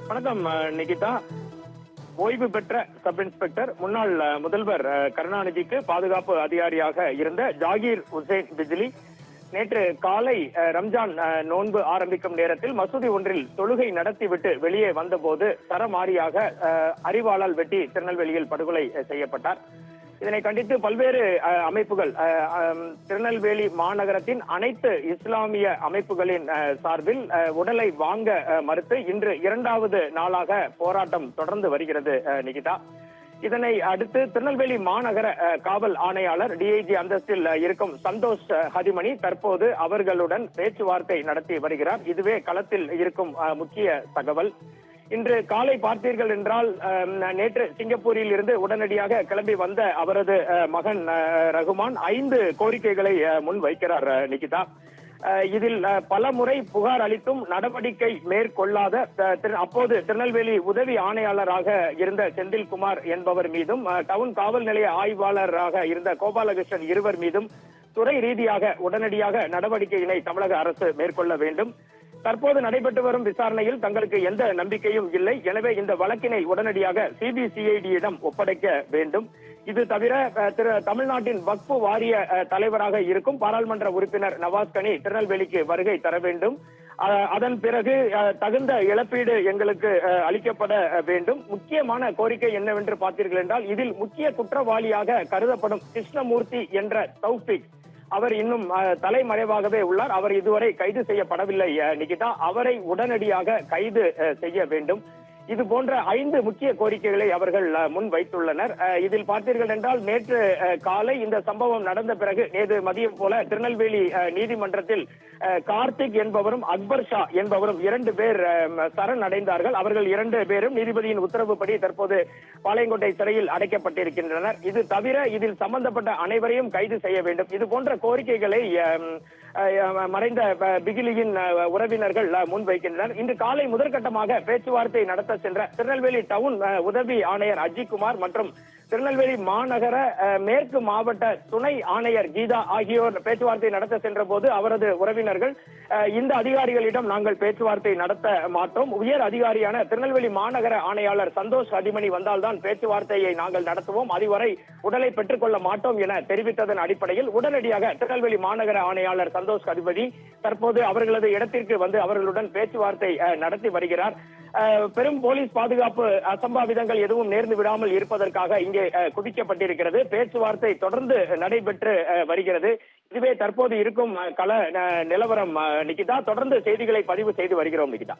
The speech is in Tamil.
வணக்கம் நிகிதா. ஓய்வு பெற்ற சப் இன்ஸ்பெக்டர் முன்னாள் முதல்வர் கருணாநிதிக்கு பாதுகாப்பு அதிகாரியாக இருந்த ஜாகீர் உசேன் பிஜ்லி நேற்று காலை ரம்ஜான் நோன்பு ஆரம்பிக்கும் நேரத்தில் மசூதி ஒன்றில் தொழுகை நடத்திவிட்டு வெளியே வந்தபோது சரமாரியாக அரிவாளால் வெட்டி திருநெல்வேலியில் படுகொலை செய்யப்பட்டார். இதனை கண்டித்து பல்வேறு அமைப்புகள், திருநெல்வேலி மாநகரத்தின் அனைத்து இஸ்லாமிய அமைப்புகளின் சார்பில் உடலை வாங்க மறுத்து இன்று இரண்டாவது நாளாக போராட்டம் தொடர்ந்து வருகிறது நிகிதா. இதனை அடுத்து திருநெல்வேலி மாநகர காவல் ஆணையாளர் டிஐஜி அந்தஸ்தில் இருக்கும் சந்தோஷ் ஹதிமணி தற்போது அவர்களுடன் பேச்சுவார்த்தை நடத்தி வருகிறார். இதுவே களத்தில் இருக்கும் முக்கிய தகவல். இன்று காலை பார்த்தீர்கள் என்றால் நேற்று சிங்கப்பூரில் இருந்து உடனடியாக கிளம்பி வந்த அவரது மகன் ரகுமான் 5 கோரிக்கைகளை முன்வைக்கிறார் நிகிதா. இதில் பல முறை புகார் அளித்தும் நடவடிக்கை மேற்கொள்ளாத அப்போது திருநெல்வேலி உதவி ஆணையாளராக இருந்த செந்தில்குமார் என்பவர் மீதும் டவுன் காவல் நிலைய ஆய்வாளராக இருந்த கோபாலகிருஷ்ணன் இருவர் மீதும் துறை ரீதியாக உடனடியாக நடவடிக்கையினை தமிழக அரசு மேற்கொள்ள வேண்டும். தற்போது நடைபெற்று வரும் விசாரணையில் தங்களுக்கு எந்த நம்பிக்கையும் இல்லை. எனவே இந்த வழக்கினை உடனடியாக சிபிசிஐடியிடம் ஒப்படைக்க வேண்டும். இது தவிர தமிழ்நாட்டின் வக்ஃபு வாரிய தலைவராக இருக்கும் பாராளுமன்ற உறுப்பினர் நவாஸ்கனி திருநெல்வேலிக்கு வருகை தர வேண்டும். அதன் பிறகு தகுந்த இழப்பீடு எங்களுக்கு அளிக்கப்பட வேண்டும். முக்கியமான கோரிக்கை என்னவென்று பார்த்தீர்கள் என்றால், இதில் முக்கிய குற்றவாளியாக கருதப்படும் கிருஷ்ணமூர்த்தி என்ற தௌஃபிக் அவர் இன்னும் தலைமறைவாகவே உள்ளார். அவர் இதுவரை கைது செய்யப்படவில்லை நிகிதா. அவரை உடனடியாக கைது செய்ய வேண்டும். இது போன்ற 5 முக்கிய கோரிக்கைகளை அவர்கள் முன் வைத்துள்ளனர். இதில் பார்த்தீர்கள் என்றால் நேற்று காலை இந்த சம்பவம் நடந்த பிறகு நேற்று மதியம் போல திருநெல்வேலி நீதிமன்றத்தில் கார்த்திக் என்பவரும் அக்பர் ஷா என்பவரும் 2 பேர் சரண் அடைந்தார்கள். அவர்கள் 2 பேரும் நீதிபதியின் உத்தரவுப்படி தற்போது பாளையங்கோட்டை சிறையில் அடைக்கப்பட்டிருக்கின்றனர். இது தவிர இதில் சம்பந்தப்பட்ட அனைவரையும் கைது செய்ய வேண்டும். இது போன்ற கோரிக்கைகளை மறைந்த பிகிலியின் உறவினர்கள் முன்வைக்கின்றனர். இன்று காலை முதற்கட்டமாக பேச்சுவார்த்தை நடத்த சென்ற திருநெல்வேலி டவுன் உதவி ஆணையர் அஜிக்குமார் மற்றும் திருநெல்வேலி மாநகர மேற்கு மாவட்ட துணை ஆணையர் கீதா ஆகியோர் பேச்சுவார்த்தை நடத்த சென்ற போது அவரது உறவினர்கள் இந்த அதிகாரிகளிடம் நாங்கள் பேச்சுவார்த்தை நடத்த மாட்டோம், உயர் அதிகாரியான திருநெல்வேலி மாநகர ஆணையாளர் சந்தோஷ் ஹதிமணி வந்தால்தான் பேச்சுவார்த்தையை நாங்கள் நடத்துவோம், அதுவரை உடலை பெற்றுக் கொள்ள மாட்டோம் என தெரிவித்ததன் அடிப்படையில் உடனடியாக திருநெல்வேலி மாநகர ஆணையாளர் சந்தோஷ் ஹதிமணி தற்போது அவர்களது இடத்திற்கு வந்து அவர்களுடன் பேச்சுவார்த்தை நடத்தி வருகிறார். பெரும் போலீஸ் பாதுகாப்பு அசம்பாவிதங்கள் எதுவும் நேர்ந்து விடாமல் இருப்பதற்காக இங்கே குவிக்கப்பட்டிருக்கிறது. பேச்சுவார்த்தை தொடர்ந்து நடைபெற்று வருகிறது. இதுவே தற்போது இருக்கும் கள நிலவரம் நிகிதா. தொடர்ந்து செய்திகளை பதிவு செய்து வருகிறோம் நிகிதா.